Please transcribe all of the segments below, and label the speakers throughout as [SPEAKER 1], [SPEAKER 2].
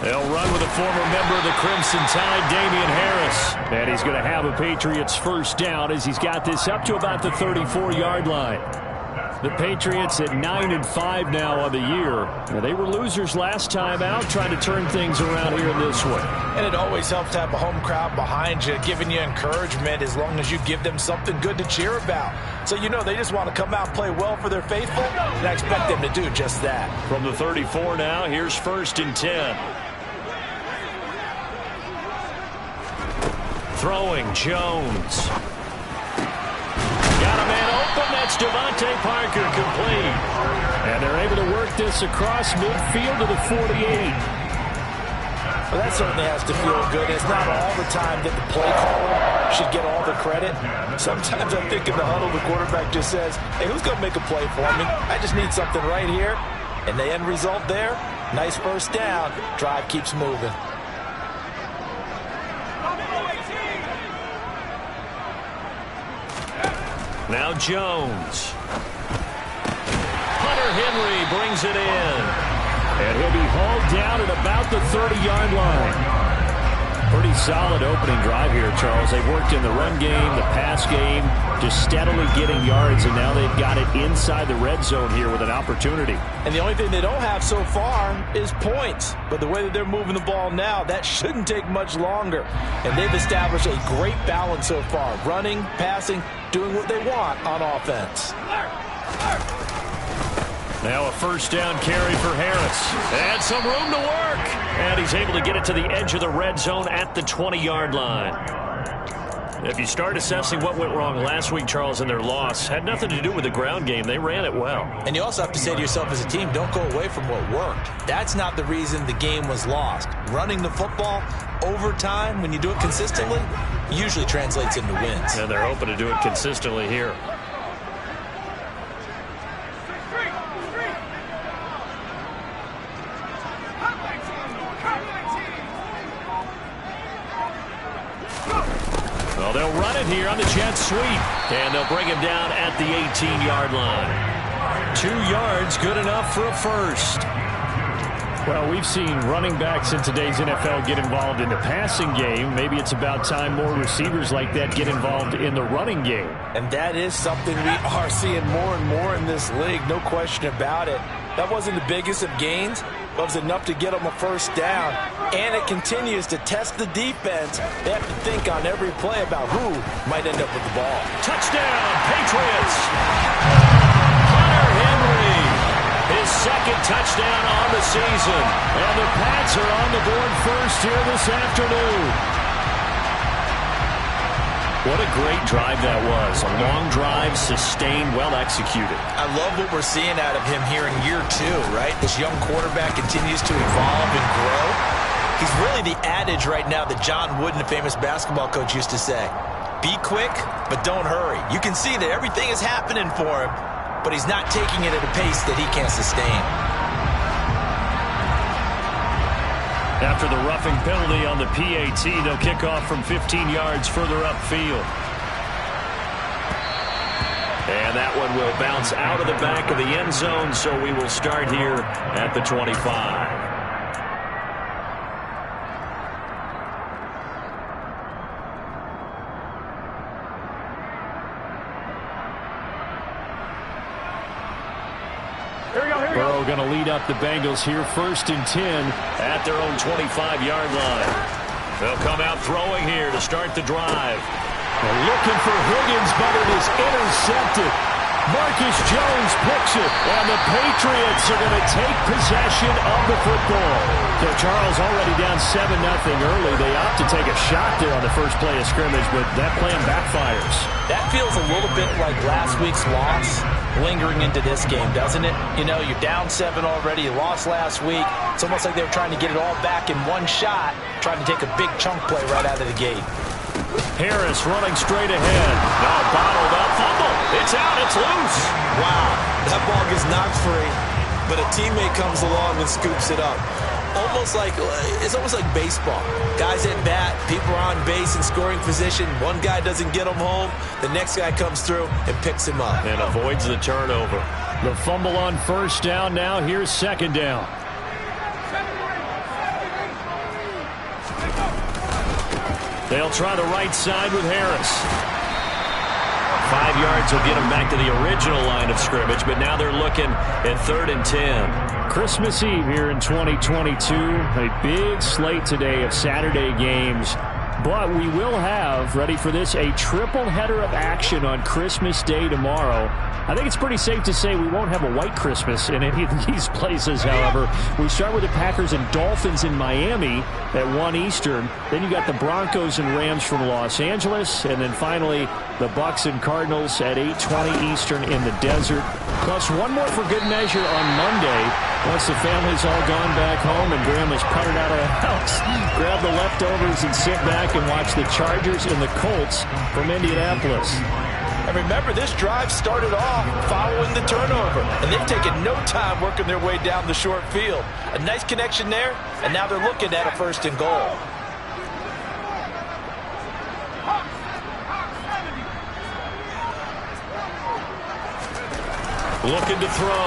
[SPEAKER 1] They'll run with a former member of the Crimson Tide, Damian Harris. And he's going to have a Patriots first down as he's got this up to about the 34-yard line. The Patriots at 9-5 now on the year. They were losers last time out, trying to turn things around here in this one.
[SPEAKER 2] And it always helps to have a home crowd behind you, giving you encouragement as long as you give them something good to cheer about. So you know they just want to come out and play well for their faithful, and I expect them to do just that.
[SPEAKER 1] From the 34 now, here's 1st and 10. Throwing, Jones. Got a man open. That's Devontae Parker, complete. And they're able to work this across midfield to the 48.
[SPEAKER 2] Well, that certainly has to feel good. It's not all the time that the play caller should get all the credit. Sometimes I think in the huddle, the quarterback just says, hey, who's going to make a play for me? I just need something right here. And the end result there, nice first down. Drive keeps moving.
[SPEAKER 1] Now Jones. Hunter Henry brings it in. And he'll be hauled down at about the 30-yard line. Pretty solid opening drive here, Charles. They've worked in the run game, the pass game, just steadily getting yards, and now they've got it inside the red zone here with an opportunity.
[SPEAKER 2] And the only thing they don't have so far is points. But the way that they're moving the ball now, that shouldn't take much longer. And they've established a great balance so far. Running, passing, doing what they want on offense.
[SPEAKER 1] Now a first down carry for Harris. And some room to work. And he's able to get it to the edge of the red zone at the 20-yard line. If you start assessing what went wrong last week, Charles, in their loss, had nothing to do with the ground game. They ran it well.
[SPEAKER 2] And you also have to say to yourself as a team, don't go away from what worked. That's not the reason the game was lost. Running the football over time, when you do it consistently, usually translates into wins.
[SPEAKER 1] And they're hoping to do it consistently here. Well, they'll run it here on the jet sweep. And they'll bring him down at the 18-yard line. 2 yards, good enough for a first. Well, we've seen running backs in today's NFL get involved in the passing game. Maybe it's about time more receivers like that get involved in the running game.
[SPEAKER 2] And that is something we are seeing more and more in this league, no question about it. That wasn't the biggest of gains, but it was enough to get them a first down. And it continues to test the defense. They have to think on every play about who might end up with the ball.
[SPEAKER 1] Touchdown, Patriots! Hunter Henry, his second touchdown on the season. And the Pats are on the board first here this afternoon. What a great drive that was. A long drive, sustained, well executed.
[SPEAKER 2] I love what we're seeing out of him here in year 2, right? This young quarterback continues to evolve and grow. He's really the adage right now that John Wooden, the famous basketball coach, used to say. Be quick, but don't hurry. You can see that everything is happening for him, but he's not taking it at a pace that he can't sustain.
[SPEAKER 1] After the roughing penalty on the PAT, they'll kick off from 15 yards further upfield. And that one will bounce out of the back of the end zone, so we will start here at the 25. Burrow going to lead up the Bengals here, 1st and 10 at their own 25-yard line. They'll come out throwing here to start the drive. They're looking for Higgins, but it is intercepted. Marcus Jones picks it, and the Patriots are going to take possession of the football. So Charles already down 7-0 early. They opt to take a shot there on the first play of scrimmage, but that plan backfires.
[SPEAKER 2] That feels a little bit like last week's loss lingering into this game, doesn't it? You know, you're down 7 already. You lost last week. It's almost like they were trying to get it all back in one shot, trying to take a big chunk play right out of the gate.
[SPEAKER 1] Harris running straight ahead. Now bottled up. Fumble. It's out. It's loose.
[SPEAKER 2] Wow. That ball gets knocked free, but a teammate comes along and scoops it up. It's almost like baseball. Guys at bat, people are on base in scoring position. One guy doesn't get him home. The next guy comes through and picks him up.
[SPEAKER 1] And avoids the turnover. The fumble on first down. Now here's second down. They'll try the right side with Harris. 5 yards will get them back to the original line of scrimmage, but now they're looking at 3rd and 10.
[SPEAKER 3] Christmas Eve here in 2022. A big slate today of Saturday games. But we will have, ready for this, a triple header of action on Christmas Day tomorrow. I think it's pretty safe to say we won't have a white Christmas in any of these places, however. We start with the Packers and Dolphins in Miami at 1 Eastern. Then you got the Broncos and Rams from Los Angeles. And then finally, the Bucs and Cardinals at 8:20 Eastern in the desert. Plus one more for good measure on Monday. Once the family's all gone back home and Grandma's puttered out of the house, grab the leftovers and sit back and watch the Chargers and the Colts from Indianapolis.
[SPEAKER 2] And remember, this drive started off following the turnover, and they've taken no time working their way down the short field. A nice connection there, and now they're looking at a 1st and goal.
[SPEAKER 1] Looking to throw.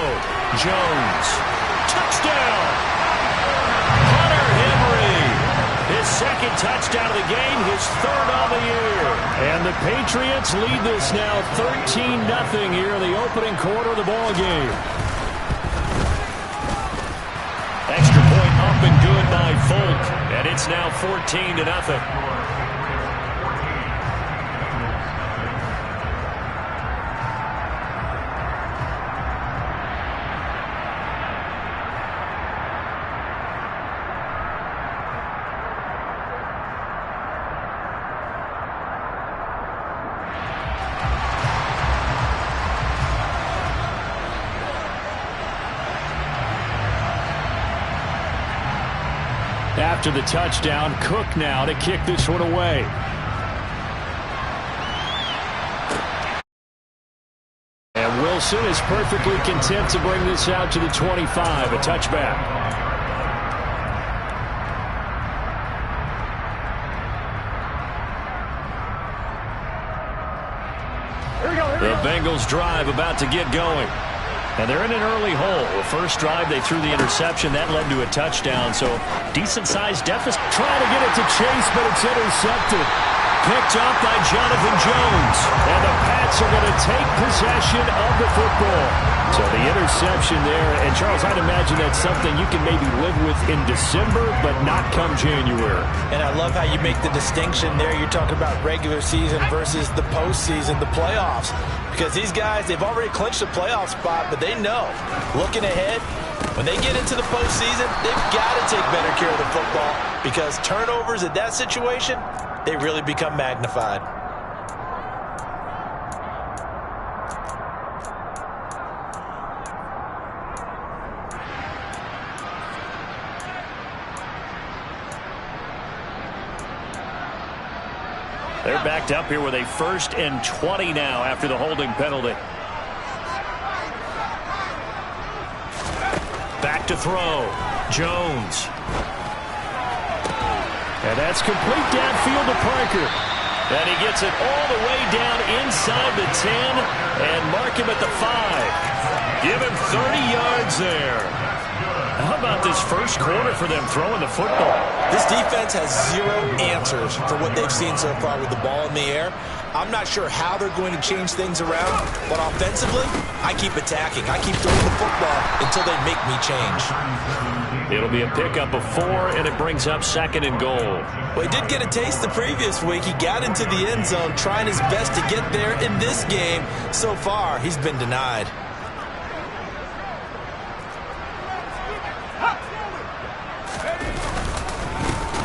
[SPEAKER 1] Jones. Touchdown! Hunter Henry. His 2nd touchdown of the game, his 3rd on the year.
[SPEAKER 3] And the Patriots lead this now 13-0 here in the opening quarter of the ball game.
[SPEAKER 1] Extra point up and good by Folk. And it's now 14-0.
[SPEAKER 3] After the touchdown, Cook now to kick this one away. And Wilson is perfectly content to bring this out to the 25, a touchback.
[SPEAKER 1] The Bengals drive about to get going. And they're in an early hole. The first drive, they threw the interception. That led to a touchdown, so decent-sized deficit.
[SPEAKER 3] Trying to get it to Chase, but it's intercepted.
[SPEAKER 1] Picked up by Jonathan Jones.
[SPEAKER 3] And the Pats are going to take possession of the football. So the interception there. And, Charles, I'd imagine that's something you can maybe live with in December, but not come January.
[SPEAKER 2] And I love how you make the distinction there. You're talking about regular season versus the postseason, the playoffs. Because these guys, they've already clinched the playoff spot, but they know, looking ahead, when they get into the postseason, they've got to take better care of the football because turnovers in that situation, they really become magnified.
[SPEAKER 1] They're backed up here with a 1st and 20 now after the holding penalty. Back to throw. Jones.
[SPEAKER 3] And that's complete downfield to Parker.
[SPEAKER 1] And he gets it all the way down inside the 10 and mark him at the 5. Give him 30 yards there. How about this first quarter for them throwing the football?
[SPEAKER 2] This defense has 0 answers for what they've seen so far with the ball in the air. I'm not sure how they're going to change things around, but offensively, I keep attacking. I keep throwing the football until they make me change.
[SPEAKER 1] It'll be a pickup of 4, and it brings up 2nd and goal.
[SPEAKER 2] Well, he did get a taste the previous week. He got into the end zone trying his best to get there in this game. So far, he's been denied.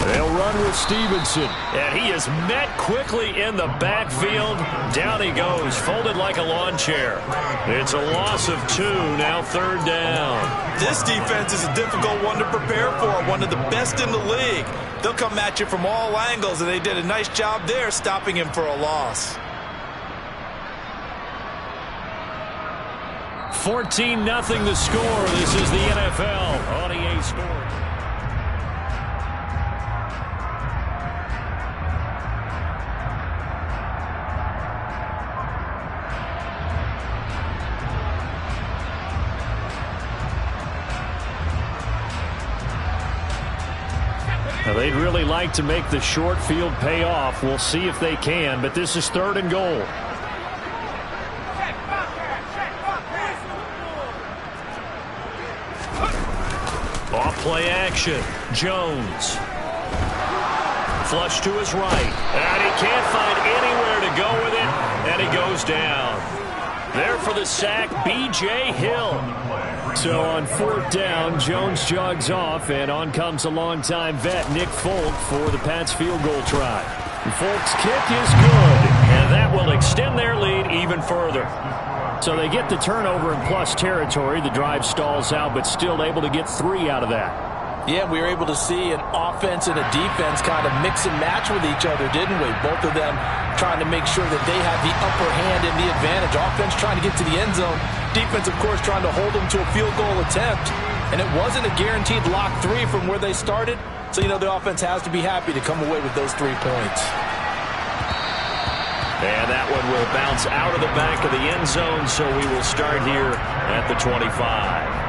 [SPEAKER 3] They'll run with Stevenson.
[SPEAKER 1] And he is met quickly in the backfield. Down he goes, folded like a lawn chair. It's a loss of 2, now 3rd down.
[SPEAKER 2] This defense is a difficult one to prepare for, one of the best in the league. They'll come at you from all angles, and they did a nice job there stopping him for a loss.
[SPEAKER 3] 14-0 the score. This is the NFL on EA Sports. Now, they'd really like to make the short field pay off. We'll see if they can, but this is 3rd and goal.
[SPEAKER 1] Off play action. Jones. Flush to his right. And he can't find anywhere to go with it. And he goes down. There for the sack, B.J. Hill. So on 4th down, Jones jogs off, and on comes a longtime vet, Nick Folk, for the Pats field goal try. And Folk's kick is good, and that will extend their lead even further. So they get the turnover in plus territory. The drive stalls out, but still able to get 3 out of that.
[SPEAKER 2] Yeah, we were able to see an offense and a defense kind of mix and match with each other, didn't we? Both of them trying to make sure that they had the upper hand and the advantage. Offense trying to get to the end zone. Defense, of course, trying to hold them to a field goal attempt. And it wasn't a guaranteed lock 3 from where they started. So, the offense has to be happy to come away with those 3 points.
[SPEAKER 1] And that one will bounce out of the back of the end zone, so we will start here at the 25.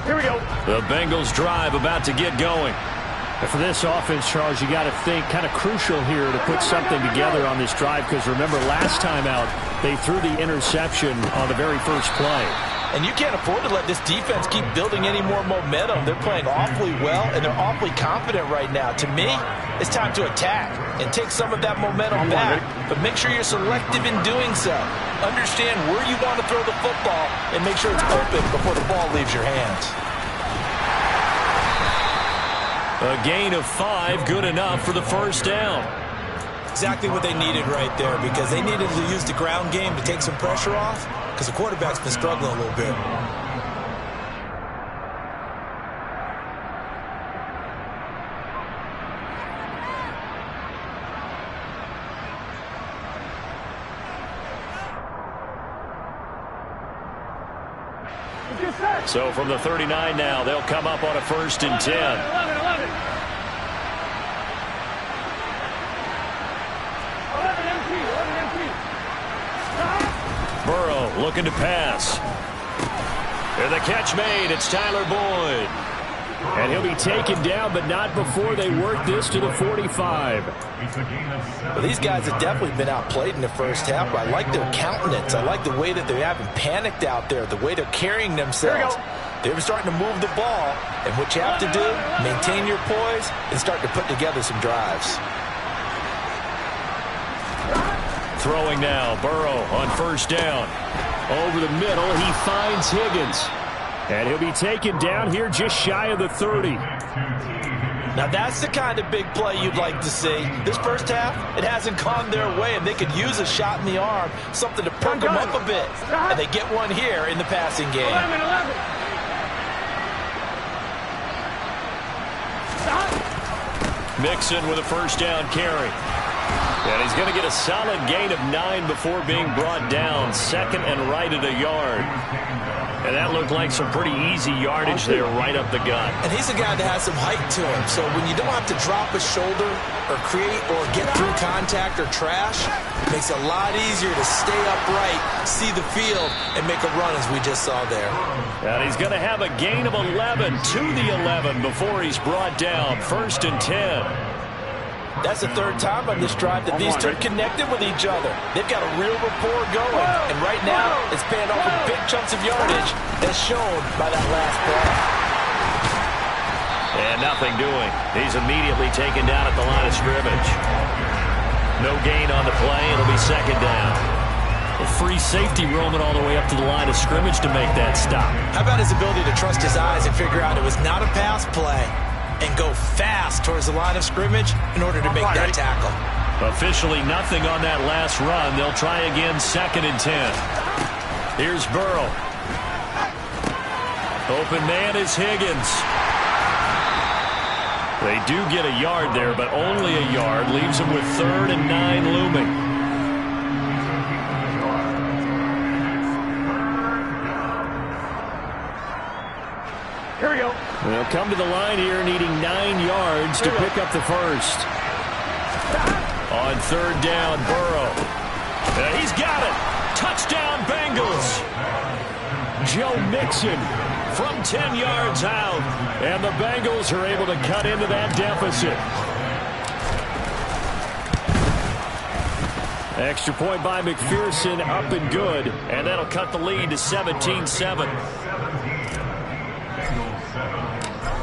[SPEAKER 3] Here we go.
[SPEAKER 1] The Bengals drive about to get going.
[SPEAKER 3] And for this offense, Charles, you got to think kind of crucial here to put something together on this drive, because remember last time out they threw the interception on the very first play.
[SPEAKER 2] And you can't afford to let this defense keep building any more momentum. They're playing awfully well, and they're awfully confident right now. To me, it's time to attack and take some of that momentum back. But make sure you're selective in doing so. Understand where you want to throw the football and make sure it's open before the ball leaves your hands.
[SPEAKER 1] A gain of 5, good enough for the first down.
[SPEAKER 2] Exactly what they needed right there, because they needed to use the ground game to take some pressure off, because the quarterback's been struggling a little bit.
[SPEAKER 1] So from the 39 now, they'll come up on a 1st and 10.
[SPEAKER 4] 11.
[SPEAKER 1] Burrow looking to pass. And the catch made. It's Tyler Boyd.
[SPEAKER 3] And he'll be taken down, but not before they work this to the 45.
[SPEAKER 2] Well, these guys have definitely been outplayed in the first half, but I like their countenance. I like the way that they haven't panicked out there, the way they're carrying themselves. They're starting to move the ball, and what you have to do, maintain your poise and start to put together some drives.
[SPEAKER 1] Throwing now, Burrow on 1st down.
[SPEAKER 3] Over the middle, he finds Higgins. And he'll be taken down here just shy of the 30.
[SPEAKER 2] Now that's the kind of big play you'd like to see. This first half, it hasn't gone their way, and they could use a shot in the arm, something to perk them up a bit. And they get one here in the passing game.
[SPEAKER 4] 11.
[SPEAKER 1] Mixon with a 1st down carry. And he's going to get a solid gain of 9 before being brought down. 2nd and right at a yard. And that looked like some pretty easy yardage there right up the gut.
[SPEAKER 2] And he's a guy that has some height to him. So when you don't have to drop a shoulder or create or get through contact or trash, it makes it a lot easier to stay upright, see the field, and make a run as we just saw there.
[SPEAKER 1] And he's going to have a gain of 11 to the 11 before he's brought down. 1st and 10.
[SPEAKER 2] That's the 3rd time on this drive that these two connected with each other. They've got a real rapport going. And right now, it's paying off with big chunks of yardage as shown by that last play.
[SPEAKER 1] And nothing doing. He's immediately taken down at the line of scrimmage. No gain on the play. It'll be 2nd down. A free safety roaming all the way up to the line of scrimmage to make that stop.
[SPEAKER 2] How about his ability to trust his eyes and figure out it was not a pass play and go fast towards the line of scrimmage in order to make that tackle.
[SPEAKER 1] Officially nothing on that last run. They'll try again, 2nd and 10. Here's Burrow. Open man is Higgins. They do get a yard there, but only a yard. Leaves them with 3rd and 9 looming.
[SPEAKER 3] Here we go. They'll come to the line here needing 9 yards to pick up the first. On third down, Burrow. He's got it. Touchdown, Bengals. Joe Mixon from 10 yards out. And the Bengals are able to cut into that deficit. Extra point by McPherson, up and good. And that'll cut the lead to 17-7.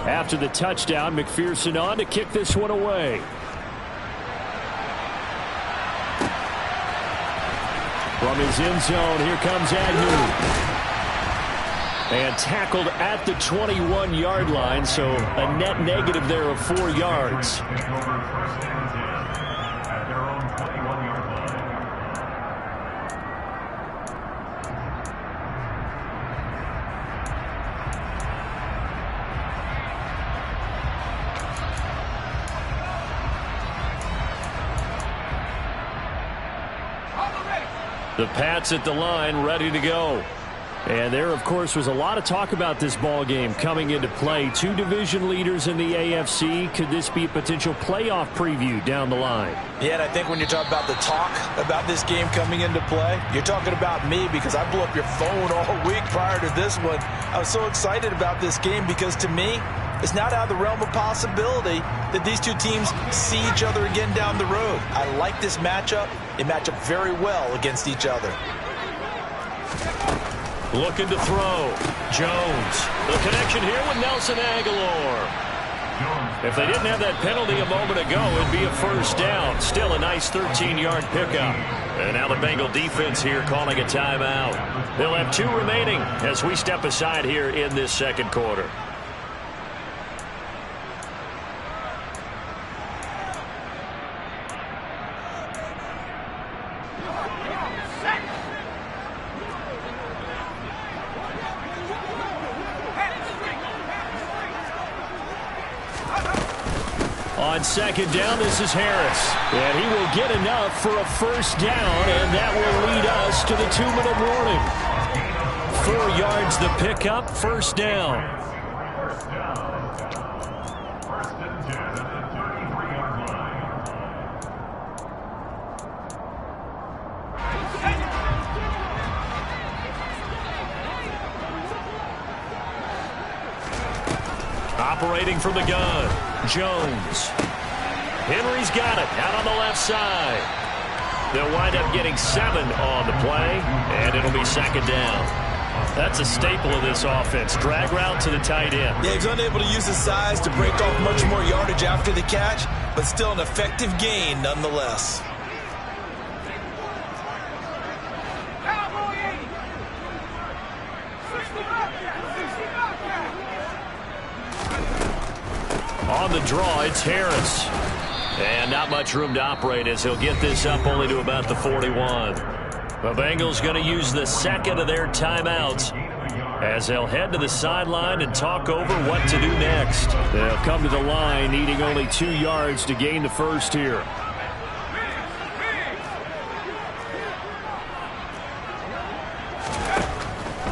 [SPEAKER 3] After the touchdown, McPherson on to kick this one away. From his end zone, here comes Agnew. And tackled at the 21-yard line, so a net negative there of 4 yards. The Pats at the line, ready to go. And there, of course, was a lot of talk about this ball game coming into play. 2 division leaders in the AFC. Could this be a potential playoff preview down the line?
[SPEAKER 2] Yeah, and I think when you're talking about the talk about this game coming into play, you're talking about me because I blew up your phone all week prior to this one. I was so excited about this game because, to me, it's not out of the realm of possibility that these two teams see each other again down the road. I like this matchup. They match up very well against each other.
[SPEAKER 1] Looking to throw. Jones. The connection here with Nelson Agholor. If they didn't have that penalty a moment ago, it'd be a first down. Still a nice 13-yard pickup. And now the Bengal defense here calling a timeout. They'll have 2 remaining as we step aside here in this second quarter. On second down, this is Harris. And he will get enough for a first down, and that will lead us to the 2-minute warning. 4 yards the pickup, first down. Operating from the gun, Jones. Henry's got it out on the left side. They'll wind up getting 7 on the play, and it'll be second down. That's a staple of this offense. Drag route to the tight end.
[SPEAKER 2] Yeah, he's unable to use his size to break off much more yardage after the catch, but still an effective gain nonetheless.
[SPEAKER 1] On the draw, it's Harris. And not much room to operate as he'll get this up only to about the 41. The Bengals going to use the second of their timeouts as they'll head to the sideline and talk over what to do next. They'll come to the line needing only 2 yards to gain the first here.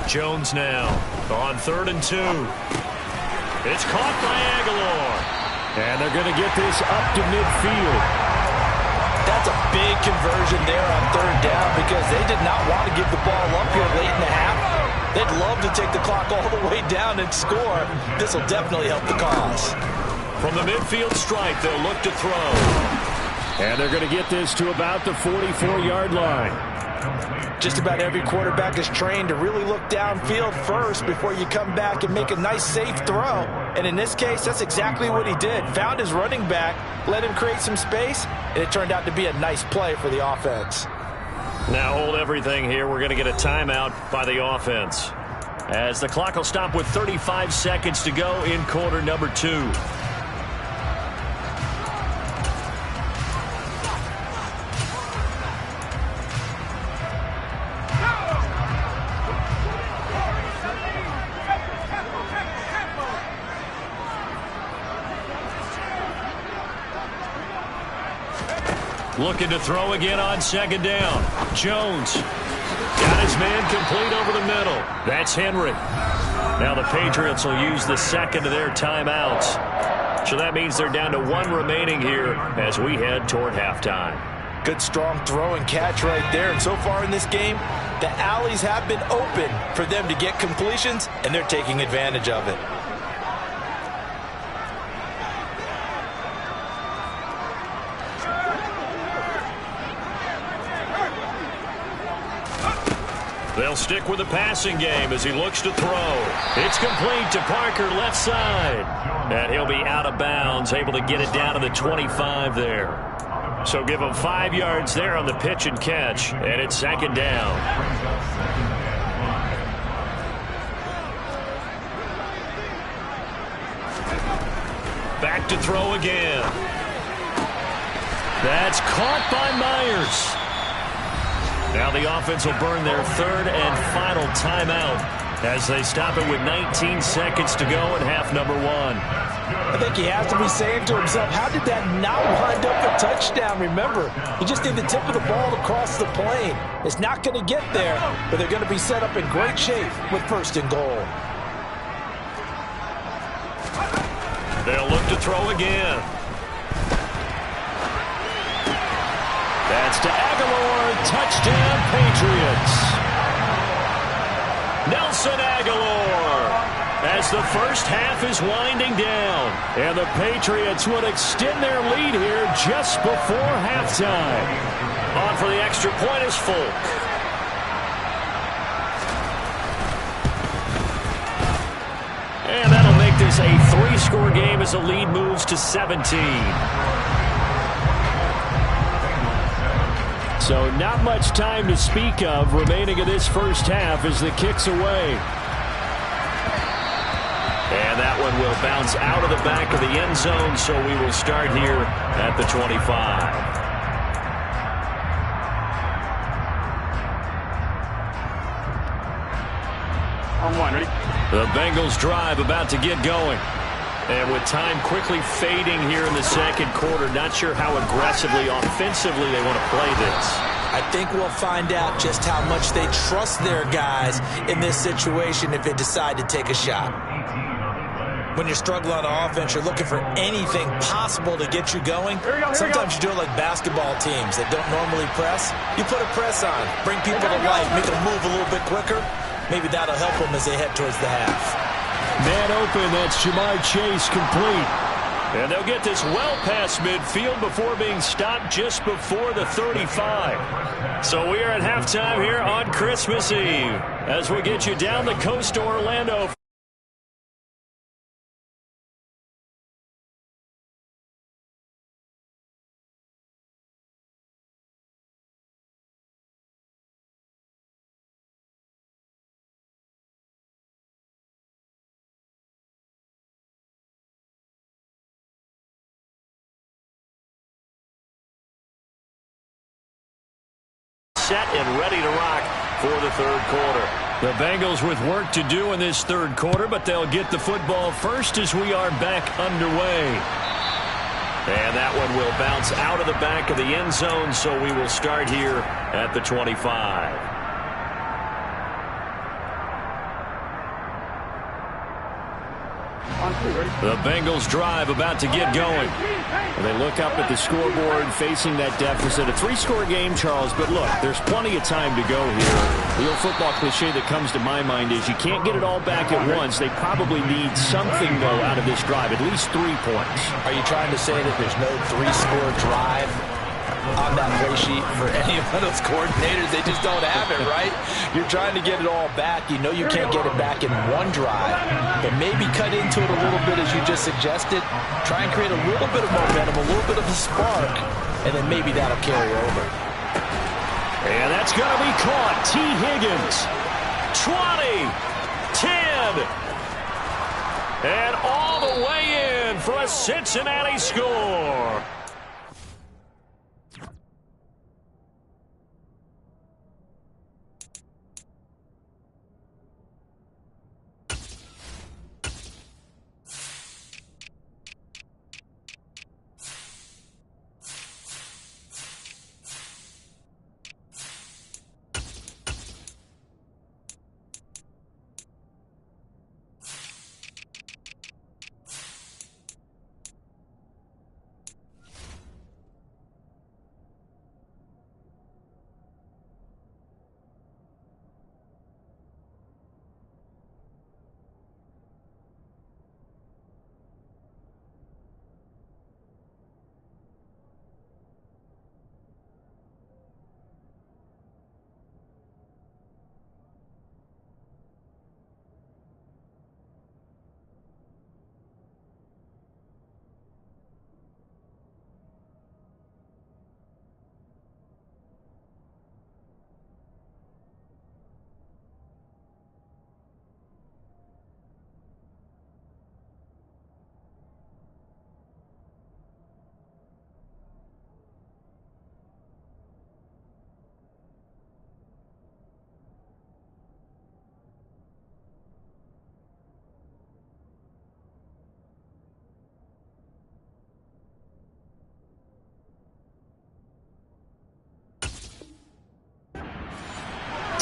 [SPEAKER 1] Jones now on 3rd and 2. It's caught by Agholor. And they're going to get this up to midfield.
[SPEAKER 2] That's a big conversion there on 3rd down because they did not want to give the ball up here late in the half. They'd love to take the clock all the way down and score. This will definitely help the cause.
[SPEAKER 1] From the midfield stripe, they'll look to throw.
[SPEAKER 3] And they're going to get this to about the 44-yard line.
[SPEAKER 2] Just about every quarterback is trained to really look downfield first before you come back and make a nice, safe throw. And in this case, that's exactly what he did. Found his running back, let him create some space, and it turned out to be a nice play for the offense.
[SPEAKER 1] Now hold everything here. We're going to get a timeout by the offense, as the clock will stop with 35 seconds to go in quarter number 2. Looking to throw again on 2nd down. Jones got his man complete over the middle. That's Henry. Now the Patriots will use the second of their timeouts. So that means they're down to one remaining here as we head toward halftime.
[SPEAKER 2] Good strong throw and catch right there. And so far in this game, the alleys have been open for them to get completions, and they're taking advantage of it.
[SPEAKER 1] They'll stick with the passing game as he looks to throw. It's complete to Parker, left side. And he'll be out of bounds, able to get it down to the 25 there. So give him 5 yards there on the pitch and catch, and it's second down. Back to throw again. That's caught by Myers. Now the offense will burn their third and final timeout as they stop it with 19 seconds to go in half number one.
[SPEAKER 2] I think he has to be saying to himself, how did that not wind up a touchdown? Remember, he just did the tip of the ball across the plane. It's not going to get there, but they're going to be set up in great shape with first and goal.
[SPEAKER 1] They'll look to throw again. That's to Aguilar. Touchdown, Patriots. Nelson Aguilar as the first half is winding down. And the Patriots would extend their lead here just before halftime. On for the extra point is Folk. And that'll make this a 3-score game as the lead moves to 17. So not much time to speak of remaining in this first half as the kick's away. And that one will bounce out of the back of the end zone, so we will start here at the 25.
[SPEAKER 4] On one, ready?
[SPEAKER 1] The Bengals drive about to get going. And with time quickly fading here in the second quarter, not sure how aggressively, offensively they want to play this.
[SPEAKER 2] I think we'll find out just how much they trust their guys in this situation if they decide to take a shot. When you're struggling on offense, you're looking for anything possible to get you going. Sometimes you do it like basketball teams that don't normally press. You put a press on, bring people to life, make them move a little bit quicker. Maybe that'll help them as they head towards the half.
[SPEAKER 3] Man open, that's Ja'Marr Chase, complete.
[SPEAKER 1] And they'll get this well past midfield before being stopped just before the 35. So we are at halftime here on Christmas Eve as we get you down the coast to Orlando. Set and ready to rock for the third quarter. The Bengals with work to do in this third quarter, but they'll get the football first as we are back underway. And that one will bounce out of the back of the end zone, so we will start here at the 25. The Bengals drive about to get going.
[SPEAKER 3] They look up at the scoreboard facing that deficit. A 3-score game, Charles, but look, there's plenty of time to go here. The old football cliche that comes to my mind is you can't get it all back at once. They probably need something, though, out of this drive, at least 3 points.
[SPEAKER 2] Are you trying to say that there's no 3-score drive on that play sheet for any of those coordinators? They just don't have it, right? You're trying to get it all back. You know you can't get it back in one drive, but maybe cut into it a little bit as you just suggested. Try and create a little bit of momentum, a little bit of a spark, and then maybe that'll carry over.
[SPEAKER 1] And that's going to be caught. T. Higgins, 20, 10, and all the way in for a Cincinnati score.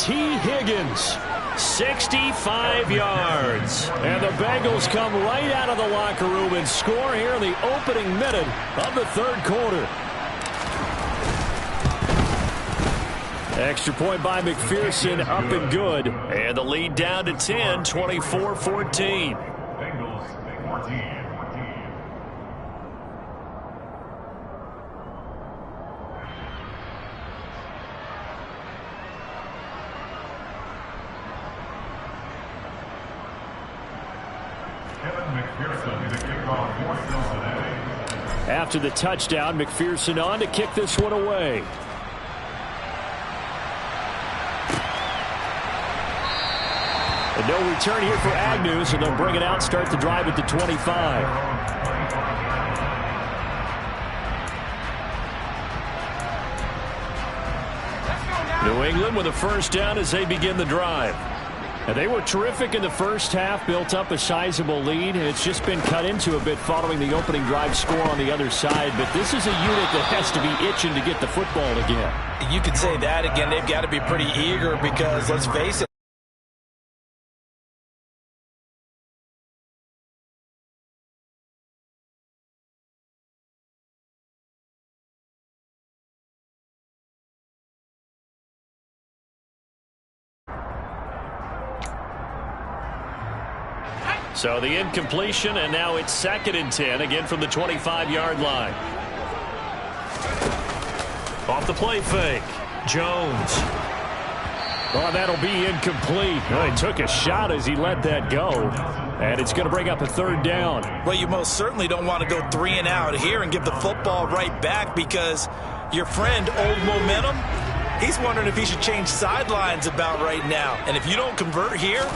[SPEAKER 1] T. Higgins. 65 yards. And the Bengals come right out of the locker room and score here in the opening minute of the third quarter. Extra point by McPherson, up and good. And the lead down to 10, 24-14.
[SPEAKER 5] Bengals 14.
[SPEAKER 1] After the touchdown, McPherson on to kick this one away. And no return here for Agnew, so they'll bring it out, start the drive at the 25. New England with a first down as they begin the drive. And they were terrific in the first half, built up a sizable lead, and it's just been cut into a bit following the opening drive score on the other side. But this is a unit that has to be itching to get the football again.
[SPEAKER 2] You could say that again. They've got to be pretty eager because, let's face it,
[SPEAKER 1] so the incompletion, and now it's 2nd and 10, again from the 25-yard line. Off the play fake, Jones. Oh, that'll be incomplete. Oh, he took a shot as he let that go. And it's going to bring up a third down.
[SPEAKER 2] Well, you most certainly don't want to go 3 and out here and give the football right back because your friend, Old Momentum, he's wondering if he should change sidelines about right now. And if you don't convert here,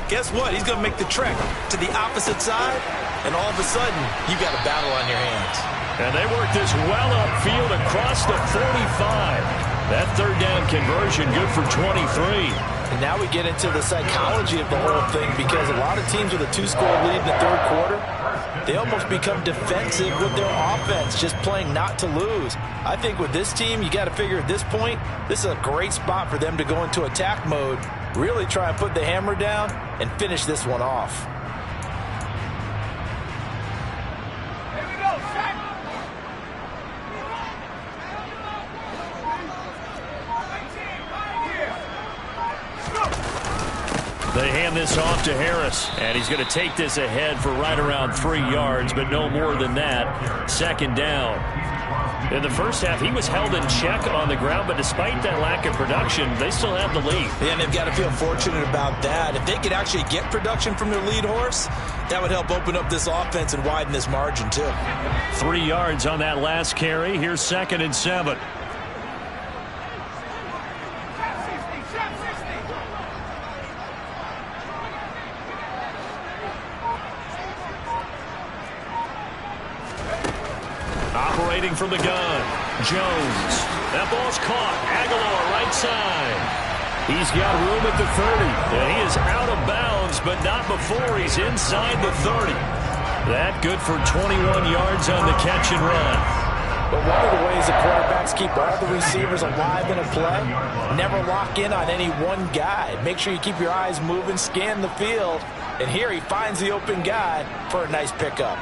[SPEAKER 2] guess what? He's going to make the trek to the opposite side, and all of a sudden, you got a battle on your hands.
[SPEAKER 1] And they work this well upfield across the 45. That third down conversion good for 23.
[SPEAKER 2] And now we get into the psychology of the whole thing because a lot of teams with a 2-score lead in the third quarter, they almost become defensive with their offense, just playing not to lose. I think with this team, you got to figure at this point, this is a great spot for them to go into attack mode, really try and put the hammer down and finish this one off.
[SPEAKER 1] They hand this off to Harris, and he's going to take this ahead for right around 3 yards, but no more than that. 2nd down. In the first half, he was held in check on the ground, but despite that lack of production, they still have the lead.
[SPEAKER 2] Yeah, and they've got to feel fortunate about that. If they could actually get production from their lead horse, that would help open up this offense and widen this margin, too.
[SPEAKER 1] 3 yards on that last carry. Here's 2nd and 7. Operating from the gun, Jones. That ball's caught. Aguilar right side. He's got room at the 30. And he is out of bounds, but not before he's inside the 30. That good for 21 yards on the catch and run.
[SPEAKER 2] But one of the ways the quarterbacks keep all the receivers alive in a play, never lock in on any one guy. Make sure you keep your eyes moving, scan the field. And here he finds the open guy for a nice pickup.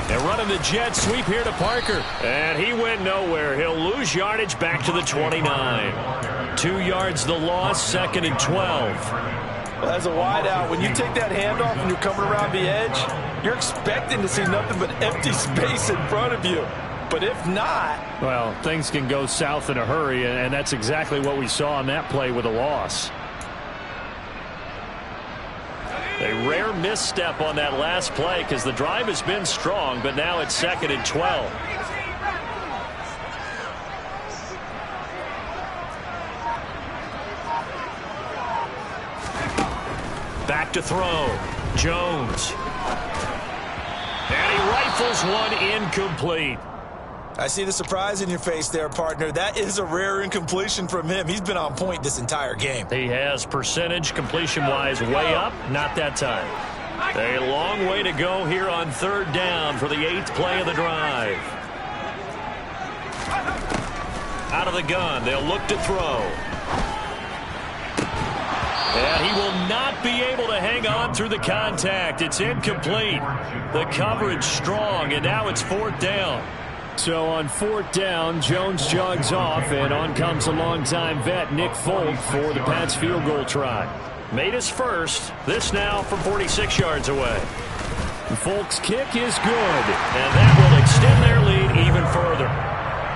[SPEAKER 1] They're running the jet sweep here to Parker. And he went nowhere. He'll lose yardage back to the 29. 2 yards the loss, 2nd and 12.
[SPEAKER 2] Well, as a wideout, when you take that handoff and you're coming around the edge, you're expecting to see nothing but empty space in front of you. But if not...
[SPEAKER 3] well, things can go south in a hurry, and that's exactly what we saw on that play with a loss.
[SPEAKER 1] A rare misstep on that last play because the drive has been strong, but now it's 2nd and 12. Back to throw. Jones. And he rifles one incomplete.
[SPEAKER 2] I see the surprise in your face there, partner. That is a rare incompletion from him. He's been on point this entire game.
[SPEAKER 1] He has percentage completion-wise way up, not that time. A long way to go here on 3rd down for the 8th play of the drive. Out of the gun, they'll look to throw. And he will not be able to hang on through the contact. It's incomplete. The coverage strong, and now it's 4th down.
[SPEAKER 3] So on 4th down, Jones jogs off, and on comes a longtime vet, Nick Folk, for the Pats field goal try.
[SPEAKER 1] Made his first. This now from 46 yards away.
[SPEAKER 3] Folk's kick is good.
[SPEAKER 1] And that will extend their lead even further.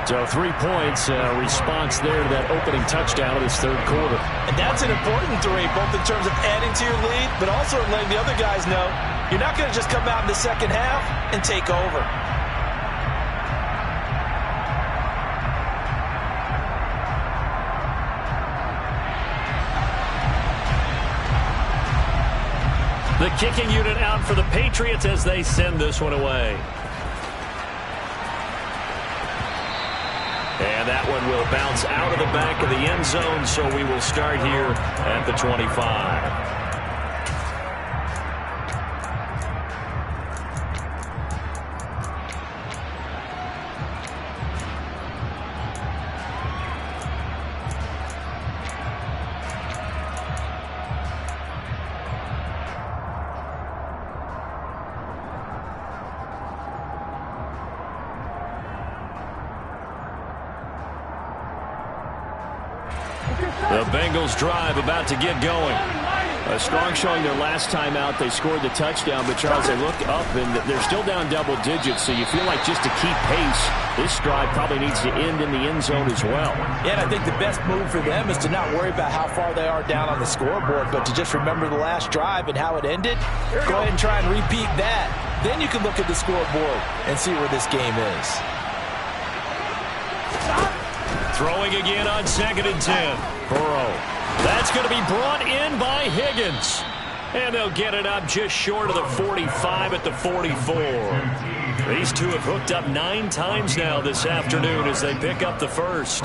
[SPEAKER 3] So 3 points, response there to that opening touchdown of this third quarter.
[SPEAKER 2] And that's an important 3, both in terms of adding to your lead, but also letting the other guys know you're not going to just come out in the second half and take over.
[SPEAKER 1] The kicking unit out for the Patriots as they send this one away. And that one will bounce out of the back of the end zone, so we will start here at the 25. The Bengals drive about to get going.
[SPEAKER 3] A strong showing their last time out. They scored the touchdown, but Charles, they look up and they're still down double digits, so you feel like just to keep pace, this drive probably needs to end in the end zone as well.
[SPEAKER 2] Yeah, and I think the best move for them is to not worry about how far they are down on the scoreboard, but to just remember the last drive and how it ended. Go ahead and try and repeat that. Then you can look at the scoreboard and see where this game is.
[SPEAKER 1] Throwing again on 2nd and 10. Burrow. That's going to be brought in by Higgins. And they'll get it up just short of the 45 at the 44. These two have hooked up 9 times now this afternoon as they pick up the first.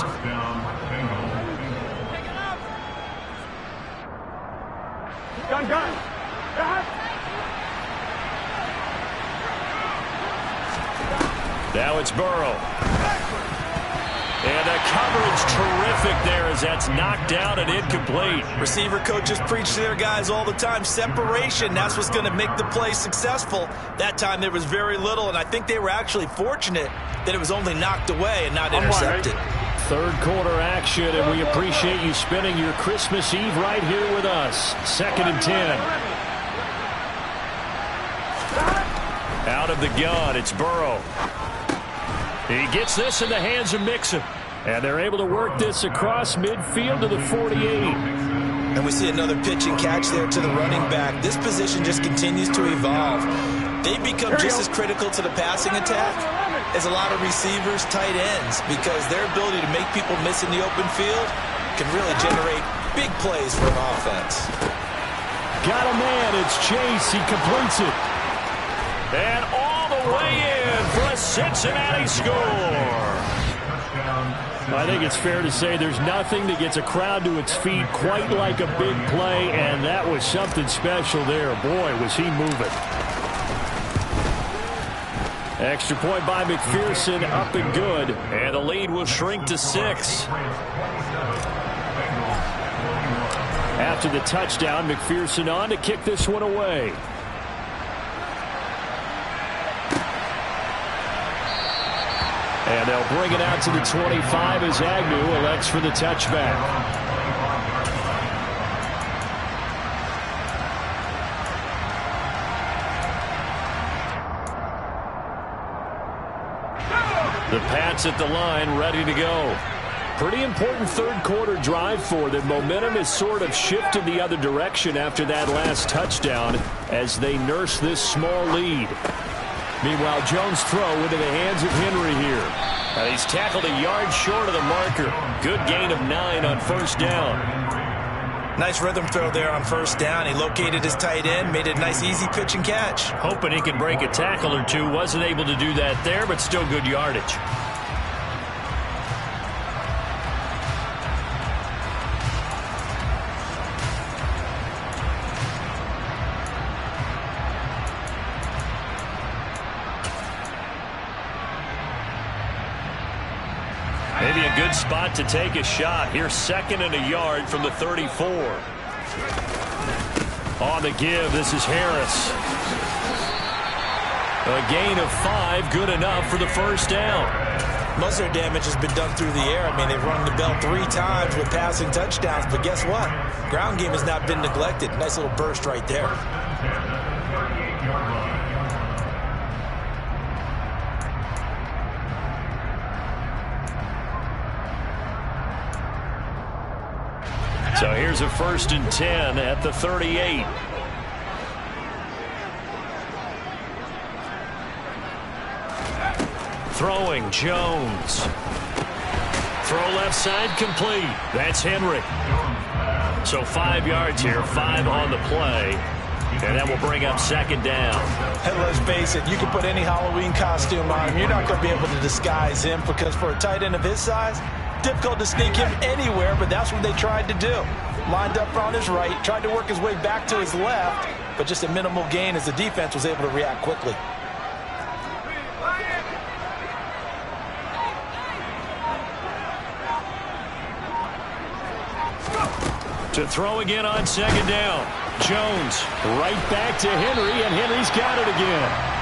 [SPEAKER 1] Now it's Burrow. And the coverage terrific there as that's knocked out and incomplete.
[SPEAKER 2] Receiver coaches preach to their guys all the time. Separation, that's what's going to make the play successful. That time there was very little, and I think they were actually fortunate that it was only knocked away and not intercepted.
[SPEAKER 3] Third quarter action, and we appreciate you spending your Christmas Eve right here with us. 2nd and 10. Out of the gun, it's Burrow. He gets this in the hands of Mixon. And they're able to work this across midfield to the 48.
[SPEAKER 2] And we see another pitch and catch there to the running back. This position just continues to evolve. They've become just as critical to the passing attack as a lot of receivers, tight ends, because their ability to make people miss in the open field can really generate big plays for an offense.
[SPEAKER 3] Got a man. It's Chase. He completes it.
[SPEAKER 1] And all the way in for a Cincinnati score.
[SPEAKER 3] I think it's fair to say there's nothing that gets a crowd to its feet quite like a big play, and that was something special there. Boy, was he moving. Extra point by McPherson, up and good.
[SPEAKER 1] And the lead will shrink to 6.
[SPEAKER 3] After the touchdown, McPherson on to kick this one away. And they'll bring it out to the 25 as Agnew elects for the touchback. The Pats at the line, ready to go. Pretty important third quarter drive for them. Momentum has sort of shifted the other direction after that last touchdown as they nurse this small lead. Meanwhile, Jones' throw into the hands of Henry here.
[SPEAKER 1] And he's tackled a yard short of the marker. Good gain of 9 on first down.
[SPEAKER 2] Nice rhythm throw there on first down. He located his tight end, made it a nice easy pitch and catch.
[SPEAKER 1] Hoping he could break a tackle or two. Wasn't able to do that there, but still good yardage. spot to take a shot. Here's 2nd and a yard from the 34. On the give, this is Harris. A gain of 5, good enough for the first down.
[SPEAKER 2] Most of their damage has been done through the air. I mean, they've rung the bell 3 times with passing touchdowns, but guess what? Ground game has not been neglected. Nice little burst right there.
[SPEAKER 1] So here's a 1st and 10 at the 38. Throwing, Jones. Throw left side, complete. That's Henry. So 5 yards here, 5 on the play. And that will bring up 2nd down.
[SPEAKER 2] And let's face it, you can put any Halloween costume on him. You're not going to be able to disguise him because for a tight end of his size, difficult to sneak him anywhere, but that's what they tried to do. Lined up on his right, tried to work his way back to his left, but just a minimal gain as the defense was able to react quickly.
[SPEAKER 1] To throw again on 2nd down. Jones right back to Henry, and Henry's got it again.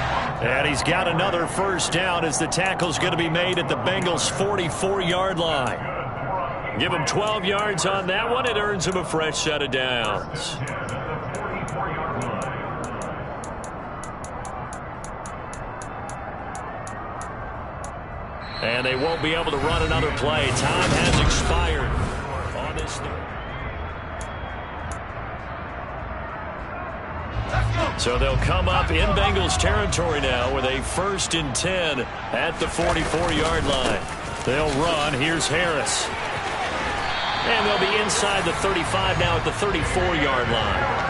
[SPEAKER 1] And he's got another 1st down as the tackle's going to be made at the Bengals' 44-yard line. Give him 12 yards on that one. It earns him a fresh set of downs. And they won't be able to run another play. Time has expired on this thing. So they'll come up in Bengals territory now with a 1st and 10 at the 44-yard line. They'll run. Here's Harris. And they'll be inside the 35 now at the 34-yard line.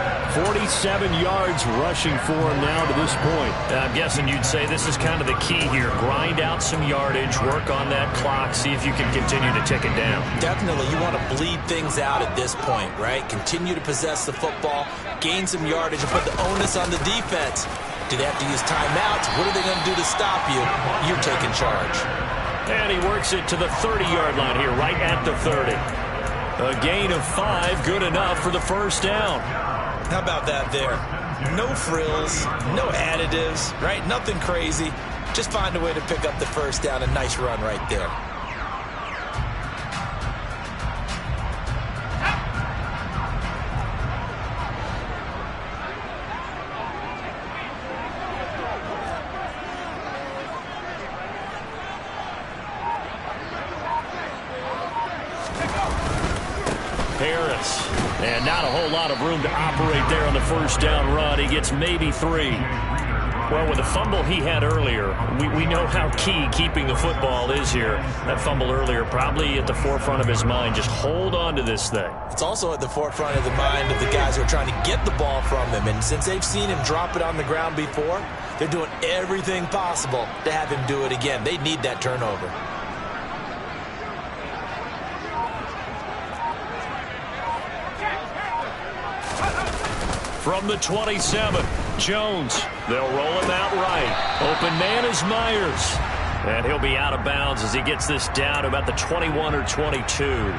[SPEAKER 1] 47 yards rushing for him now to this point.
[SPEAKER 3] I'm guessing you'd say this is kind of the key here. Grind out some yardage, work on that clock, see if you can continue to tick it down.
[SPEAKER 2] Definitely, you want to bleed things out at this point, right? Continue to possess the football, gain some yardage, and put the onus on the defense. Do they have to use timeouts? What are they going to do to stop you? You're taking charge.
[SPEAKER 1] And he works it to the 30-yard line here, right at the 30. A gain of 5, good enough for the 1st down.
[SPEAKER 2] How about that there? No frills, no additives, right? Nothing crazy. Just find a way to pick up the 1st down. A nice run right there.
[SPEAKER 1] Harris. And not a whole lot of room to operate there on the 1st down run. He gets maybe 3. Well, with the fumble he had earlier, we know how key keeping the football is here. That fumble earlier probably at the forefront of his mind. Just hold on to this thing.
[SPEAKER 2] It's also at the forefront of the mind of the guys who are trying to get the ball from him. And since they've seen him drop it on the ground before, they're doing everything possible to have him do it again. They need that turnover.
[SPEAKER 1] From the 27, Jones. They'll roll him out right. Open man is Myers. And he'll be out of bounds as he gets this down to about the 21 or 22.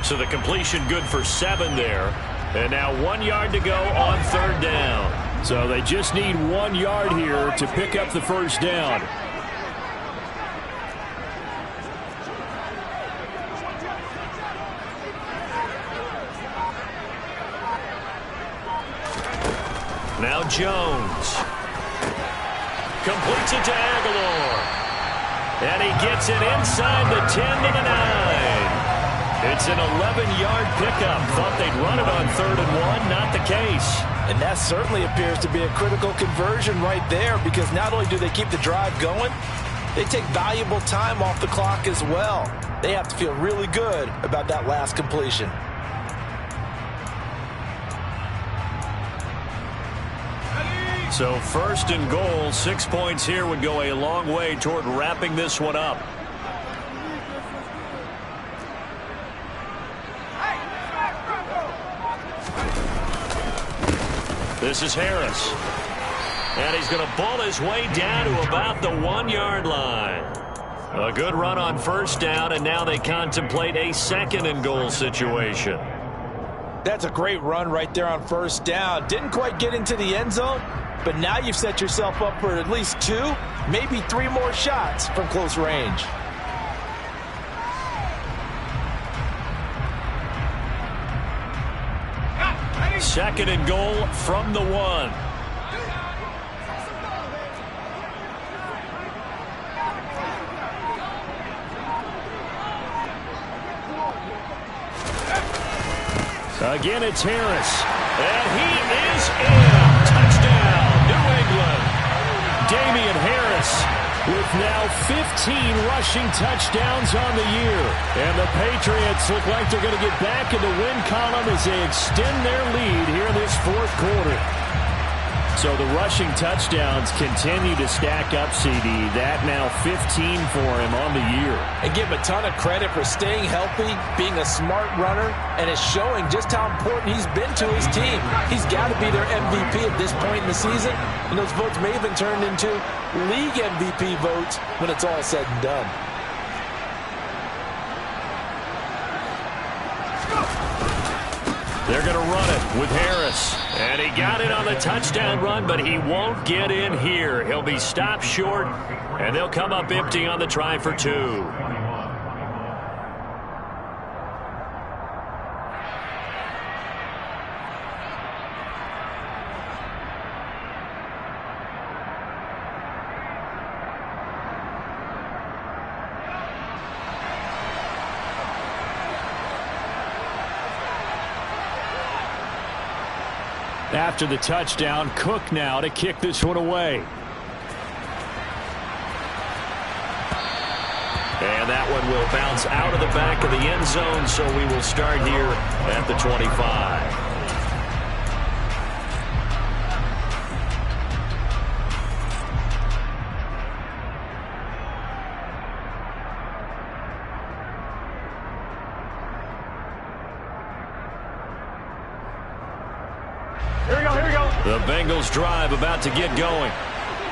[SPEAKER 1] So the completion good for 7 there. And now 1 yard to go on 3rd down. So they just need 1 yard here to pick up the 1st down. Now Jones. Completes it to Aguilar. And he gets it inside the 10 to the 9. It's an 11-yard pickup. Thought they'd run it on 3rd and 1. Not the case.
[SPEAKER 2] And that certainly appears to be a critical conversion right there, because not only do they keep the drive going, they take valuable time off the clock as well. They have to feel really good about that last completion.
[SPEAKER 1] So 1st and goal, 6 points here would go a long way toward wrapping this one up. This is Harris. And he's going to ball his way down to about the 1 yard line. A good run on first down, and now they contemplate a 2nd and goal situation.
[SPEAKER 2] That's a great run right there on first down. Didn't quite get into the end zone, but now you've set yourself up for at least 2, maybe 3 more shots from close range.
[SPEAKER 1] Second and goal from the 1. Again, it's Harris. And he is in. Touchdown, New England. Damian Harris with now 15 rushing touchdowns on the year. And the Patriots look like they're going to get back in the win column as they extend their lead here in this 4th quarter. So the rushing touchdowns continue to stack up, CD. That now 15 for him on the year.
[SPEAKER 2] And give him a ton of credit for staying healthy, being a smart runner, and it's showing just how important he's been to his team. He's got to be their MVP at this point in the season, and those votes may have been turned into league MVP votes when it's all said and done.
[SPEAKER 1] They're going to run it with Harris. And he got it on the touchdown run, but he won't get in here. He'll be stopped short, and they'll come up empty on the try for 2. After the touchdown, Cook now to kick this one away. And that one will bounce out of the back of the end zone, so we will start here at the 25. The Bengals drive about to get going.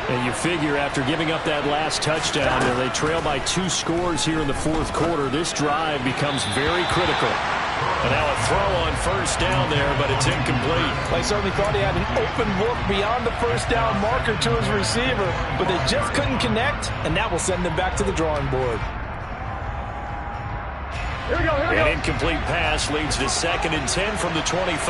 [SPEAKER 1] And you figure after giving up that last touchdown, they trail by 2 scores here in the 4th quarter. This drive becomes very critical. And now a throw on first down there, but it's incomplete.
[SPEAKER 2] I certainly thought he had an open look beyond the first down marker to his receiver, but they just couldn't connect, and that will send them back to the drawing board.
[SPEAKER 1] An incomplete pass leads to 2nd and 10 from the 25.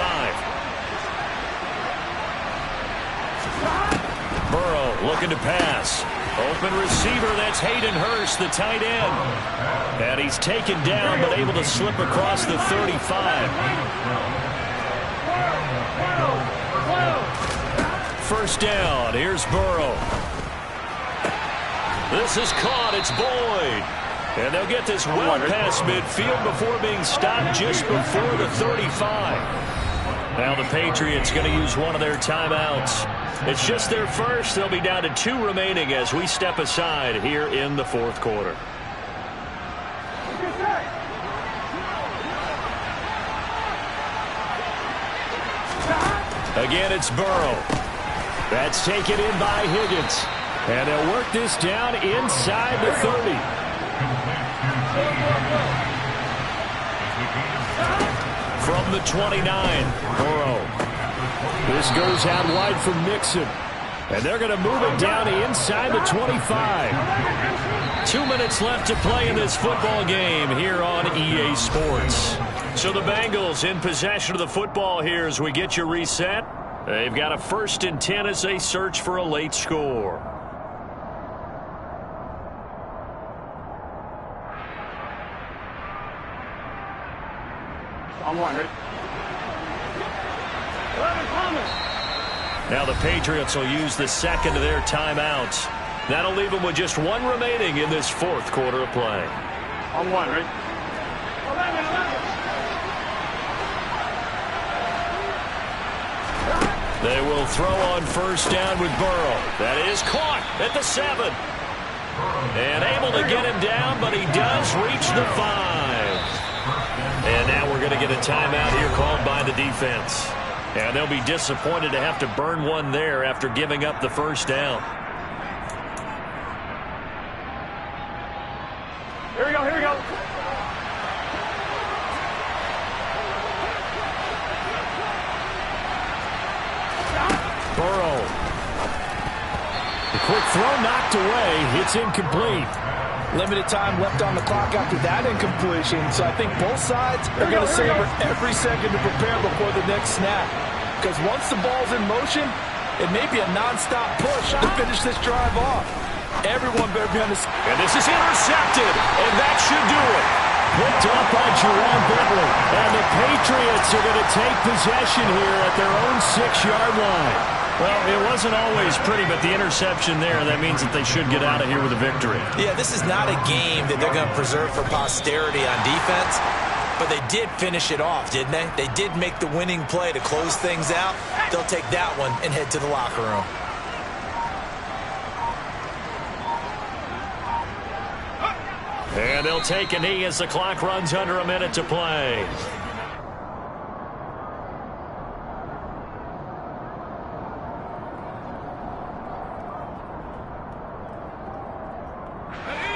[SPEAKER 1] Burrow looking to pass. Open receiver, that's Hayden Hurst, the tight end. And he's taken down, but able to slip across the 35. First down, here's Burrow. This is caught, it's Boyd. And they'll get this well past midfield before being stopped just before the 35. Now the Patriots going to use one of their timeouts. It's just their first. They'll be down to 2 remaining as we step aside here in the 4th quarter. Again, it's Burrow. That's taken in by Higgins. And they'll work this down inside the 30. From the 29, Burrow. This goes out wide for Mixon. And they're going to move it down inside the 25. 2 minutes left to play in this football game here on EA Sports. So the Bengals in possession of the football here as we get you reset. They've got a 1st and 10 as they search for a late score.
[SPEAKER 4] On 1, ready?
[SPEAKER 1] Now the Patriots will use the 2nd of their timeouts. That'll leave them with just 1 remaining in this 4th quarter of play.
[SPEAKER 4] On 1, ready? 11.
[SPEAKER 1] They will throw on first down with Burrow. That is caught at the 7. And able to get him down, but he does reach the 5. And now we're going to get a timeout here called by the defense. And they'll be disappointed to have to burn one there after giving up the first down.
[SPEAKER 3] Burrow. The quick throw knocked away. It's incomplete.
[SPEAKER 6] Limited time left on the clock after that incompletion, so I think both sides are going to savor every second to prepare before the next snap. Because once the ball's in motion, it may be a non-stop push to finish this drive off. Everyone better be on the...
[SPEAKER 1] And this is intercepted, and that should do it.
[SPEAKER 3] Picked up by Jerome Bentley. And the Patriots are going to take possession here at their own 6-yard line.
[SPEAKER 1] Well, it wasn't always pretty, but the interception there, that means that they should get out of here with a victory.
[SPEAKER 2] Yeah, this is not a game that they're going to preserve for posterity on defense, but they did finish it off, didn't they? They did make the winning play to close things out. They'll take that one and head to the locker room.
[SPEAKER 1] And they'll take a knee as the clock runs under a minute to play.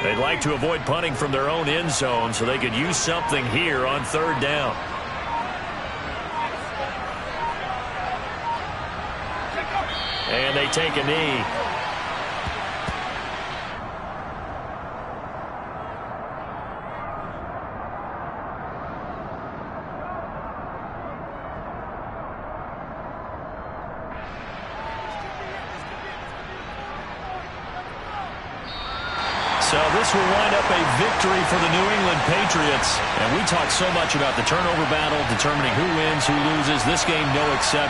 [SPEAKER 1] They'd like to avoid punting from their own end zone so they could use something here on 3rd down. And they take a knee. So this will wind up a victory for the New England Patriots. And we talk so much about the turnover battle, determining who wins, who loses. This game, no exception.